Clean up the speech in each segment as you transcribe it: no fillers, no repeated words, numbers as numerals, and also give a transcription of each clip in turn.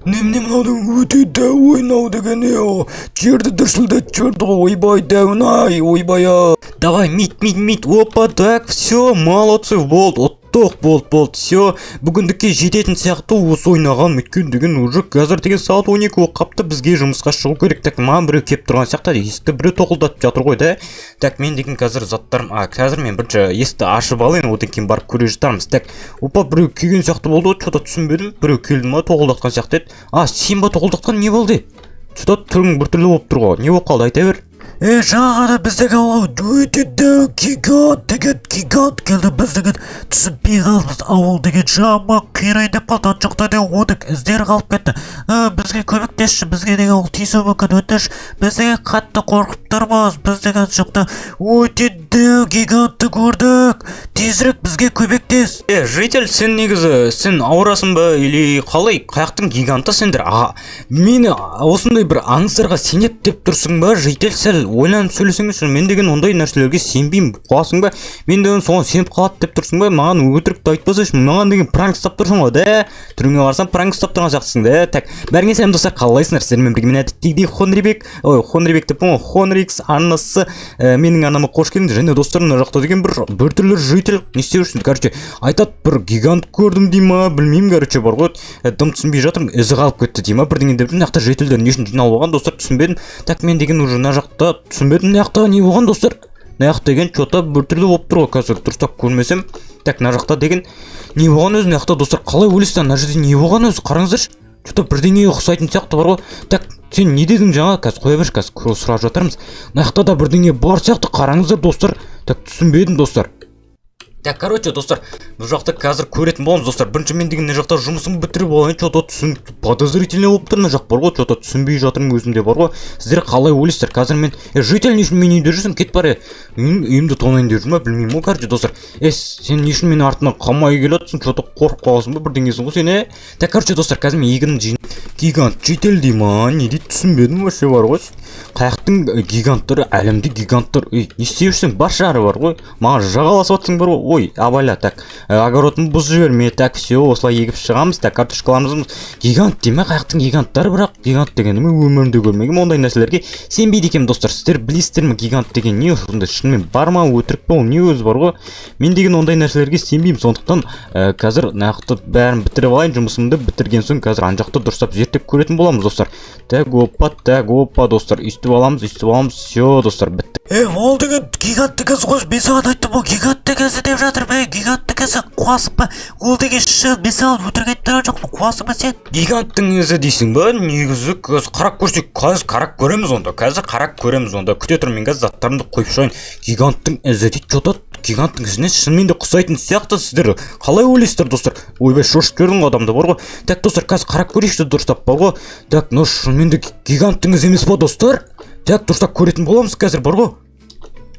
Немене мынаудың өте дәу ойнау деген жерді дүрсілдетіп жіберді ғой. Ойбай дәуін-ай, ойбай-ай. Давай, мит, опа, так, все, молодцы, болды. Болды, все, бүгіндікке жететін сияқты осы ойнаған өткен деген уже қазір деген сағат 12 болып қапты, бізге жұмысқа шығу керек. Так, маған біреу кеп тұрған сияқты, есікті біреу тоқылдатып жатыр ғой да. Так, мен деген қазір заттарым, қазір мен бірінші есікті ашып алайын, одан кейін барып көре жатармыз. Так, опа, біреу келген сияқты болды, что-то түсінбедім, біреу келді ма, тоқылдатқан сияқты еді. Сен ба тоқылдатқан, не болды? Что-то түрің біртүрлі болып тұр ғой, не болып қалды, айта бер. Жаңағыда біздегі ауыл өте дәу гигант келді. біздегі түсінбей қалдық. Ауыл деген жаман қирайып қалды. ана жақта деген оның іздері қалып кетті. Бізге көмектесші, бізге деген ол тиісуі мүмкін. өтініш, біз деген қатты қорқып тұрмыз. біз деген жақта өте дәу гигантты көрдік. Тезірек бізге көмектес. Житель, сен негізі сен ауырасың ба или қалай? Қаяқтың гиганты сендер? Мені осындай бір аңыздарға сенет деп тұрсың ба? Житель, сәл ойланып сөйлесеңізші. Мен деген ондай нәрселерге сенбеймін. Қуасың ба? Мен деген соған сеніп қалады деп тұрсың ба? Маған өтірікті айтпасайшы. Маған деген пранк ұстап тұрсың ғой да? Түріңе барсам пранк ұстап тұрған сияқтысың да? Так, бәріңе сәлем достар, қалайсыңдар? Сіздермен бірге мен әдеттегідей Хонрибек деп Хонрикс анасы, менің анама қош келдіңдер. Және достар, мына жақта деген бір түрлі житель не істеп жүрсің? Короче, айтады, бір гигант көрдім дей ма, білмеймін, короче, бар ғой. Дым түсінбей жатырмын, ізі қалып кетті дей ма, бірдеңе деп. Мына жақта жительдер не үшін жиналып алған, достар, түсінбедім. Так, мен деген уже мына жақта түсінбедім, мына жақта не болған, достар? Мына жақта деген что-то біртүрлі болып тұр ғой, қазір дұрыстап көрмесем. Так, мына жақта деген не болған өзі? Мына жақта достар, қалай ойлайсыздар? Мына жерде не болған өзі? Қараңыздаршы. Что-то бірдеңеге ұқсайтын сияқты бар ғой. Так, сен не дедің жаңа? Қазір қоя берші, қазір сұрап жатармыз. Мына жақта да бірдеңе бар сияқты, қараңыздар достар. Так, түсінбедім достар. Так, короче, достар, бұл жақта қазір көретін боламыз, достар. Бірінші мен деген мына жақта жұмысым бітіріп алайын, что-то подозрительный болып тұр, мына жақ бар ғой, что-то түсінбей жатырмын өзімде бар ғой. Сіздер қалай ойлайсыздар? Қазір мен житель не үшін мен үйде жүрсің? Кет бар, үйімді тонайын деп жүрмін, білмеймін ғой, короче, достар. Сен не үшін менің артымнан қалмай келатсың? Что-то қорқып қаласың ба, бірдеңесің ғой сен, Так, короче, достар, қазір мен егінім жинап гигант житель дей ма, не дейді түсінбедім вообще бар ғой. Қаяқтың гиганттары, әлемде гиганттар, не істеп жүрсің? Бар шары бар ғой. Маған жағаласып жатсың бар ғой. Ой, абайла, так, огородын бұзып жіберме, так, все, осылай егіп шығамыз, так, картошкаларымыз гигант деме, қаяқтың гиганттары, бірақ гигант дегенді мен өмірімде көрмегенмін, ондай нәрселерге сенбейді екенмін, достар. Сіздер білесіздер ме, гигант деген не? Сонда шынымен бар ма, өтірік па, не өзі бар ғой? Мен деген ондай нәрселерге сенбеймін, сондықтан қазір нақты бәрін бітіріп алайын, жұмысымды бітірген соң қазір ана жақта дұрыстап зерттеп көретін боламыз, достар. Так, опа, достар, үстіп аламыз, все, достар, бітті. Ол деген гигантты кез ғой, мен саған айттым, ол гигантты кезі деп жатыр, гигантты кезі қуасың ба? Ол деген шын, мен саған өтірік тұрған жоқпын, қуасың ба сен? Гиганттың өзі дейсің ба? Негізі қарап көрсек, қазір қарап көреміз онда, күте тұр, мен қазір заттарымды қойып шығайын. Гиганттың өзі дейді, что-то гиганттың ізіне шынымен де құсайтын сияқты. Сіздер қалай ойлайсыздар, достар? Ойбай, шошып көрдің адамды бар ғой. Так, достар, қазір қарап көрейікші, дұрыстап бар ғой. Так, шынымен де гиганттың ізі емес па, достар? Так, дұрыстап көретін боламыз қазір бар ғой.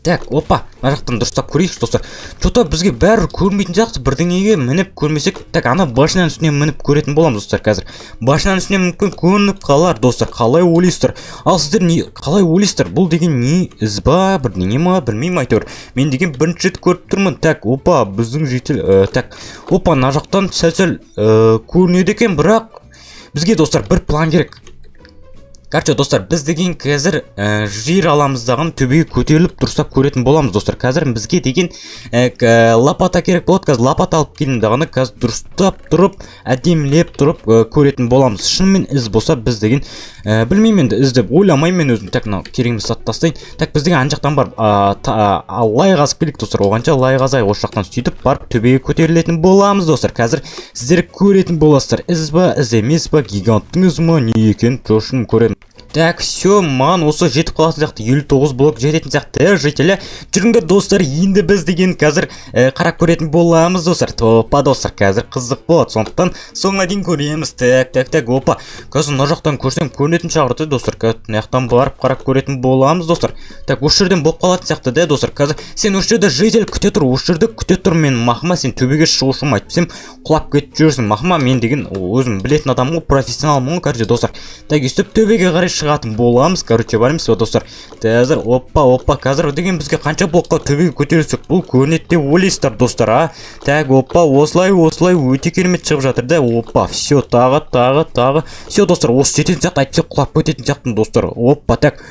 Так, опа, мына жақтан дұрыстап көрейікші, достар. Что-то бізге бәрі көрмейтін сияқты, бірдеңеге мініп көрмесек, так, ана башняның үстіне мініп көретін боламыз, достар, қазір. Башняның үстіне мүмкін көрініп қалар, достар, қалай ойлайсыздар? Ал сіздер қалай ойлайсыздар? Бұл деген не із ба, бірдеңе ма, білмеймін әйтеуір. Мен деген бірінші рет көріп тұрмын. Так, опа, біздің житель, так, опа, мына жақтан сәл-сәл көрінеді екен, бірақ бізге, достар, бір план керек. Короче, достар, біз деген қазір жер аламыздағын төбеге көтеріліп дұрыстап көретін боламыз, достар. Қазір бізге деген лопата керек болады. Қазір лопата алып келдім дағаны, қазір дұрыстап тұрып, әдемілеп тұрып көретін боламыз. Шынымен із болса біз деген білмеймін енді, із деп ойламаймын мен өзім. Так, керегімді сатып тастайын. Так, біз деген ана жақтан барып лай қазып келейік, достар. Оғанша лай қазайық, осы жақтан сөйтіп барып төбеге көтерілетін боламыз, достар. Қазір сіздер көретін боласыздар. Із ба, із емес ба, гиганттың ізі ма, не екен, жошын көремін. Так, все, маған осы жетіп қалатын сияқты, 59 блок жететін сияқты, жителі. Жүріңдер, достар, енді біз деген қазір қарап көретін боламыз, достар. Опа, достар, қазір қызық болады, сондықтан соңына дейін көреміз. Так, опа. Қазір мына жақтан көрсем көрінетін шығарды, достар. Мына жақтан барып қарап көретін боламыз, достар. Так, осы жерден болып қалатын сияқты, да, достар. Қазір сен осы жерде житель күте тұр, осы жерде күте тұр. Мен махма, сен төбеге шығушым айтпасам, құлап кетіп жүрсің. Махма, мен деген өзім білетін адаммын, профессионалмын, короче, достар. Так, өстіп төбеге қарай шығатын боламыз. Короче, бармыз достар. Қазір опа қазір деген бізге қанша блокқа төбеге көтерілсек бұл көрінеді деп ойлайсыздар достар, а? Так, опа, осылай өте керемет шығып жатыр да. Опа, все, тағы. Все достар, осы жететін сияқты айтсақ құлап кететін сияқтымын достар. Опа, так.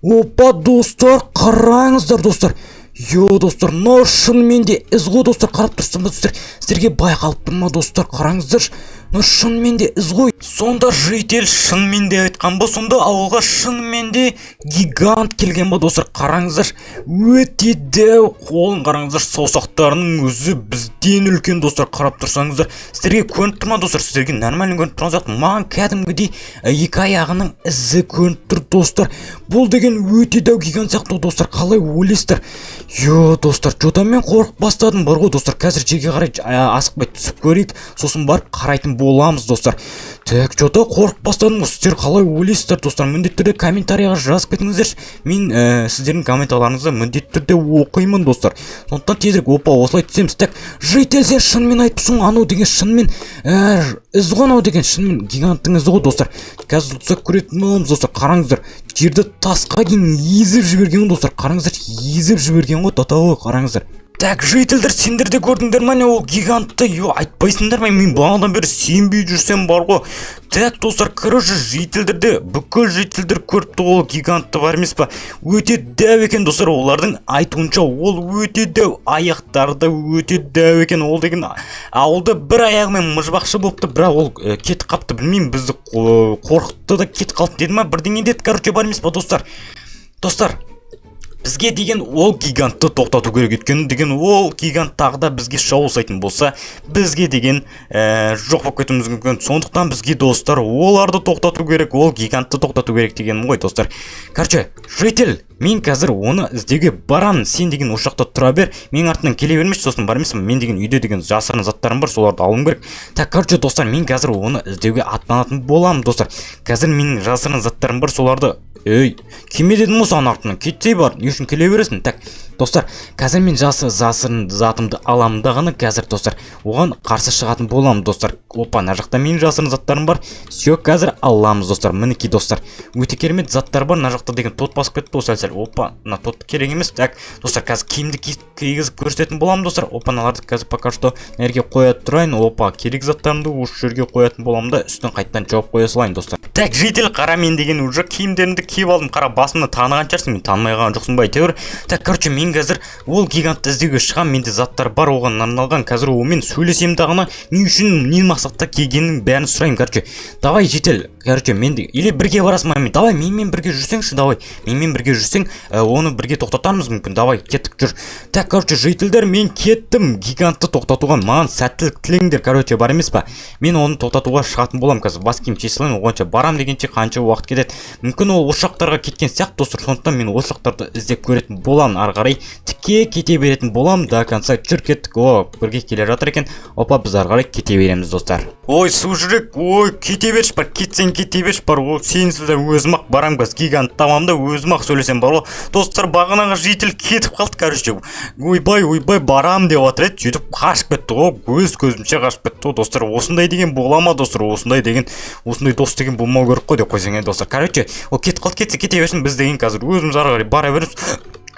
Опа достар, қараңыздар достар. Достар, мынау шынымен де із ғой достар, қарап тұрсам ба достар, сіздерге байқалып тұр ма достар, қараңыздар, мынау шынымен де із ғой. Сонда житель шынымен де айтқан ба, сонда ауылға шынымен де гигант келген ба достар, қараңыздар, өте дәу. Қолын қараңыздар, саусақтарының өзі бізден үлкен достар, қарап тұрсаңыздар, сіздерге көрініп тұр ма достар, сіздерге нормально көрініп тұрған сияқты, маған кәдімгідей екі аяғының ізі көрініп тұр достар. Бұл деген өте дәу гигант сияқты достар, қалай ойлайсыздар? Достар, жодамен қорқып бастадым бар ғой достар, қазір жерге қарай асықпай түсіп көрейік, сосын барып қарайтын боламыз достар. Так, жода қорқып бастадым, сіздер қалай ойлайсыздар достар? Міндетті түрде комментарияға жазып кетіңіздерші. Мен сіздердің комментарияларыңызды міндетті түрде оқимын достар. Сондықтан тезірек опа осылай түсеміз. Так, житель, сен шынымен айтыпсың, анау деген шынымен із ғой, анау деген шынымен гиганттың ізі ғой достар. Қазір тұсақ көретін боламыз достар, қараңыздар. Жерді тасқа дейін езіп жіберген достар, қараңыздар, езіп жіберген ғой, татау қараңыздар. Так, жительдер, сендер де көрдіңдер ме ол гигантты? Айтпайсыңдар ма? Мен бағанадан бері сенбей жүрсем бар ғой. Так, достар, короче, жительдерде бүкіл жительдер көріпті ол гигантты бар емес па? Өте дәу екен достар, олардың айтуынша ол өте дәу, аяқтары да өте дәу екен. Ол деген ауылды бір аяғымен мыжбақшы болыпты, бірақ ол кетіп қапты, білмеймін, бізді қорқытты да кетіп қалды деді ма? Бірдеңе деді, короче, бар емес па достар? Достар, бізге деген ол гигантты тоқтату керек, өйткені деген ол гигант тағы да бізге шабуыл жасайтын болса, бізге деген жоқ болып кетуіміз мүмкін. Сондықтан бізге достар оларды тоқтату керек, ол гигантты тоқтату керек дегенім ғой достар. Короче, житель, мен қазір оны іздеуге барамын, сен деген осы жақта тұра бер, менің артынан келе бермеші, сосын бар емеспін, мен деген үйде деген жасырын заттарым бар, соларды алуым керек. Так, короче достар, мен қазір оны іздеуге аттанатын боламын достар. Қазір менің жасырын заттарым бар, соларды кеме дедім ғой саған артынан, кетсей бар, не үшін келе бересің? Так, достар, қазір мен жасырын затымды аламын дағаны, қазір достар, оған қарсы шығатын боламын достар. Опа, мына жақта менің жасырын заттарым бар. Все, қазір аламыз достар. Мінекей достар, өте керемет заттар бар. Мына жақта деген тот басып кетті сәл-сәл. Опа, мына тот керек емес. Так, достар, қазір киімді кигізіп көрсететін боламын достар. Опа, мыналарды қазір пока что нәрге қоя тұрайын. Опа, керек заттарымды осы жерге қоятын боламын да, үстін қайттан жауып қоя салайын достар. Так, житель, қара, мен деген уже киімдерімді киіп алдым. Қара, басымды таныған шығарсың, мен танымай қалған жоқсың ба әйтеуір. Так, короче, мен қазір ол гигантты іздеуге шығам, менде заттар бар, оған арналған. Қазір онымен сөйлесем дағына, не үшін, не мақсатта келгенін бәрін сұрайын. Короче, давай житель, короче, мен де или бірге барасың ба? Давай менімен бірге жүрсеңші, давай. Менімен бірге жүрсең, оны бірге тоқтатармыз мүмкін. Давай, кеттік жүр. Так, короче, жительдер, мен кеттім. Гигантты тоқтатуға маған сәттілік тілеңдер, короче, бар емес па? Мен оны тоқтатуға шығатын болам қазір. Бас киім шешілейін, оғанша барам дегенше қанша уақыт кетеді. Мүмкін ол осы жақтарға кеткен сияқты достар. Сондықтан мен осы жақтарды іздеп көретін боламын. Ары қарай тіке кете беретін болам до конца. Жүр, кеттік. Бірге келе жатыр екен. Опа, біз ары қарай кете береміз достар. Ой, су жүрек, кете берші бар, кетсең кете берші бар. Сенсіз өзім-ақ барам, біз гигант тамамда өзім-ақ сөйлесем бар. Достар, бағанағы житель кетіп қалды, короче. Ойбай, барам деп отыр еді, сөйтіп қашып кетті ғой, көзімше қашып кетті ғой. Достар, осындай деген бола ма достар? Осындай дос деген болмау керек қой деп қойсаң достар. Короче, ол кетіп қалды, кете берсін, біз деген қазір өзіміз ары қарай бара береміз.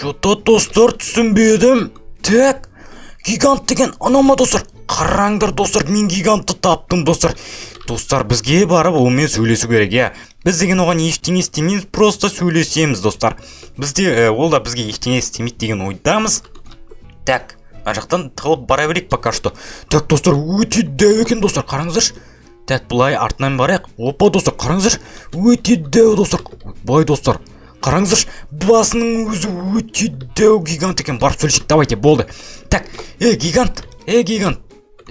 Жота достар, түсінбедім. Так, гигант деген анау ма достар? Қараңдар достар, мен гигантты таптым достар. Достар, бізге барып онымен сөйлесу керек, я. Біз деген оған ештеңе істемейміз, просто сөйлесеміз достар. Бізде ол да бізге ештеңе істемейді деген ойдамыз. Так, ана жақтан тығылып бара берейік пока что. Так, достар, өте дәу екен достар, қараңыздаршы. Так, бұлай артынан барайық. Опа, достар, қараңыздаршы, өте дәу достар. Бай достар, қараңыздаршы, басының өзі өте дәу гигант екен. Барып сөйлесек, давайте, болды. Так, гигант,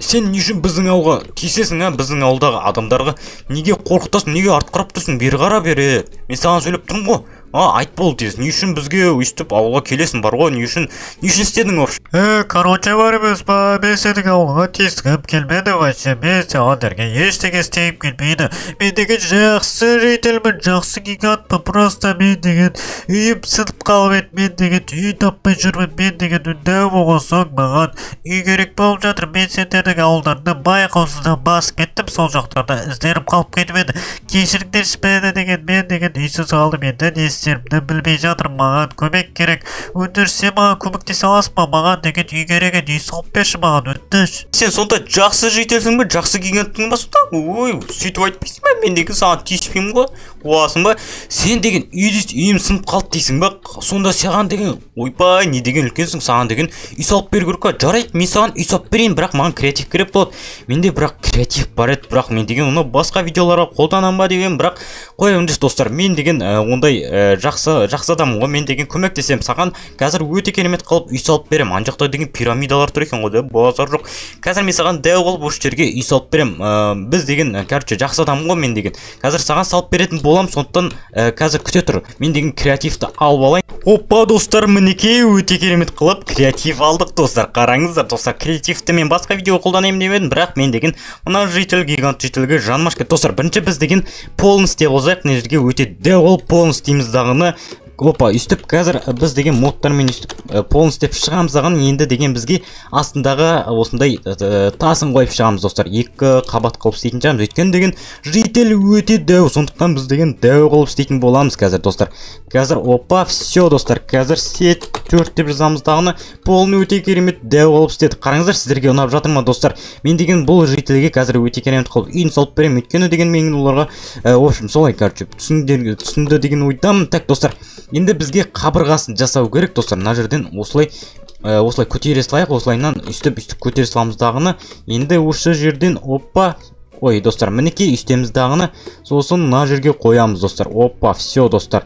сен не үшін біздің ауылға тиісесің, біздің ауылдағы адамдарға неге қорқытасың, неге артқарап тұрсың? Бері қара, бері. Мен саған сөйлеп тұрмын ғой. Айт болды дейсің, не үшін бізге өйстіп ауылға келесің бар ғой, не үшін істедің вообще? Короче бар емес па, мен сенің ауылға тиіскім келмеді вообще, мен сендерге ештеңе істегім келмейді. Мен деген жақсы жителмін, жақсы гигантпын, просто мен деген үйім сынып қалып еді, мен деген үй таппай жүрмін, мен деген үндеу болған соң маған үй керек болып жатыр. Мен сендердің ауылдарында байқаусызда басып кеттім, сол жақтарда ізденіп қалып кетіп еді. Кешіріңдерші мені деген, мен деген үйсіз қалдым, енді не істерімді білмей жатырмын, маған көмек керек. Өндіріс, сен маған көмектесе аласың ба? Маған деген үй керек еді, үй салып берші маған, өтініш. Сен сонда жақсы жителсің бе, жақсы гиганттың ба сонда? Ой, сөйтіп айтпайсың ба? Мен деген саған тиіспеймін ғой, оғасың ба? Сен деген үйім сынып қалды дейсің ба? Сонда саған деген, ойбай, не деген үлкенсің, саған деген үй салып беру керек қой. Жарайды, мен саған үй салып берейін, бірақ маған креатив керек болады. Менде бірақ креатив бар еді, бірақ мен деген оны басқа видеоларға қолданам ба деген, бірақ қойыңыз достар, мен деген ондай жақсы адаммын ғой, мен деген көмектесем саған. Қазір өте керемет қылып үй салып берем. Ана жақта деген пирамидалар тұр екен ғой, да, базар жоқ. Қазір мен саған дәу қылып осы жерге үй салып берем. Біз деген, короче, жақсы адаммын ғой мен деген. Қазір саған салып беретін болам, сондықтан қазір күте тұр. Мен деген креативті алып алайын. Опа достар, мінекей өте керемет қылып креатив алдық достар. Қараңыздар достар, креативті мен басқа видео қолданайын демедім, бірақ мен деген мына житель гигант жительге жаным ашып кетті достар. Бірінші біз деген полнс деп қойсақ, мына жерге өте дәу қылып полнс дейміз дағыны. Опа, үстіп қазір біз деген модтармен үстіп полнс деп шығамыз дағын. Енді деген бізге астындағы осындай тасын қойып шығамыз достар. Екі қабат қылып істейтін шығамыз. Өйткені деген житель өте дәу, сондықтан біз деген дәу қылып істейтін боламыз қазір достар. Қазір опа, все достар, қазір сет 4 деп жазамыз дағыны. Полны өте керемет дәу қылып істеді. Қараңыздар, сіздерге ұнап жатыр ма достар? Мен деген бұл жительге қазір өте керемет қылып үйін салып беремін. Өйткені деген мен оларға в общем солай, короче, түсінді деген ойдамын. Так достар, енді бізге қабырғасын жасау керек достар. Мына жерден осылай көтере салайық, осылайынан үстіп көтере саламыз дағыны. Енді осы жерден опа, ой достар, мінекей үстеміз дағыны. Сосын мына жерге қоямыз достар. Опа, все достар,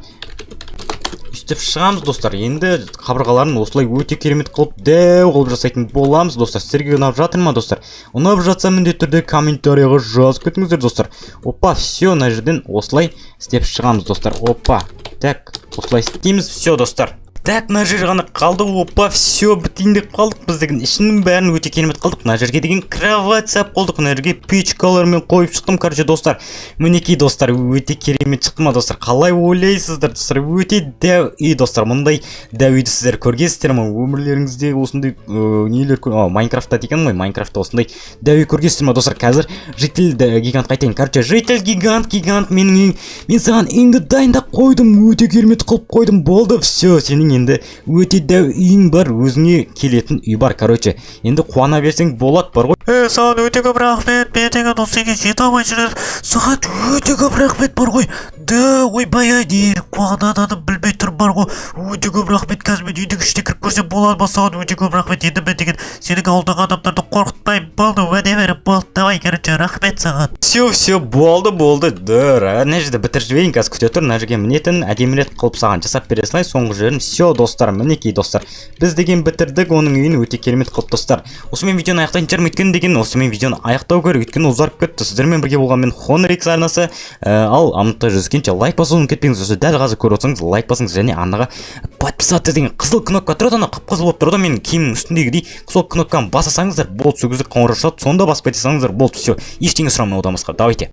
үстіп шығамыз достар. Енді қабырғаларын осылай өте керемет қылып дәу қылып жасайтын боламыз достар. Сіздерге ұнап жатыр ма достар? Ұнап жатса міндетті түрде комментарийға жазып кетіңіздер достар. Опа, все, мына жерден осылай істеп шығамыз достар. Опа, так, осылай істейміз, все достар. Так, мына жер ғана қалды. Опа, все, бітейін деп қалдық. Біз деген ішінің бәрін өте керемет қылдық. Мына жерге деген кровать сап қолдық. Мына жерге печкалармен қойып шықтым, короче достар. Мінекей достар, өте керемет шықты ма достар? Қалай ойлайсыздар достар? Өте дәу үй достар. Мұндай дәу үйді сіздер көргенсіздер ма? Өмірлеріңізде осындай нелер Майнкрафтта деген ғой, Майнкрафтта осындай дәу үй көргенсіздер ма достар? Қазір житель гигант қайтайын. Короче, житель гигант, мен саған үйіңді дайындап қойдым. Өте керемет қылып қойдым. Болды, все, сенің енді өте дәу үйің бар, өзіңе келетін үй бар. Короче, енді қуана берсең болады бар ғой. Саған өте көп рахмет, мен деген осы үйге жете алмай жүрер. Саған өте көп рахмет бар ғой. Да, ойбай, не қуанатынын білмей тұр бар ғой. Өте көп рахмет, қазір мен үйдің ішіне кіріп көрсем болады ма? Саған өте көп рахмет. Енді мен деген сенің ауылдағы адамдарды қорқытпаймын. Болды, уәде беріп болды. Давай, короче, рахмет саған. Все, болды. Дыра, мына жерде бітіріп жіберейін, қазір күте тұр. Мына жерге мінетін әдемілет қылып саған жасап бере салайын. Соңғы жерін все достар, мінекей достар. Біз деген бітірдік оның үйін өте керемет қылып достар. Осымен видеоны аяқтайтын шығармын, өйткені деген осымен видеоны аяқтау керек, өйткені ұзарып кетті. Сіздермен бірге болған мен Хонрикс арнасы. Ал амытта жүзгенше лайк басуын кетпеңіз. Осы дәл қазір көріп отырсаңыз лайк басыңыз және арнаға подписаться деген қызыл кнопка тұрады. Ана қып-қызыл болып тұрады менің киімнің үстіндегідей. Сол кнопканы басасаңыздар болды, сол кезде қоңырау шалады. Сонда басып кете салыңыздар болды, все. Ештеңе сұрамай одан басқа. Давайте.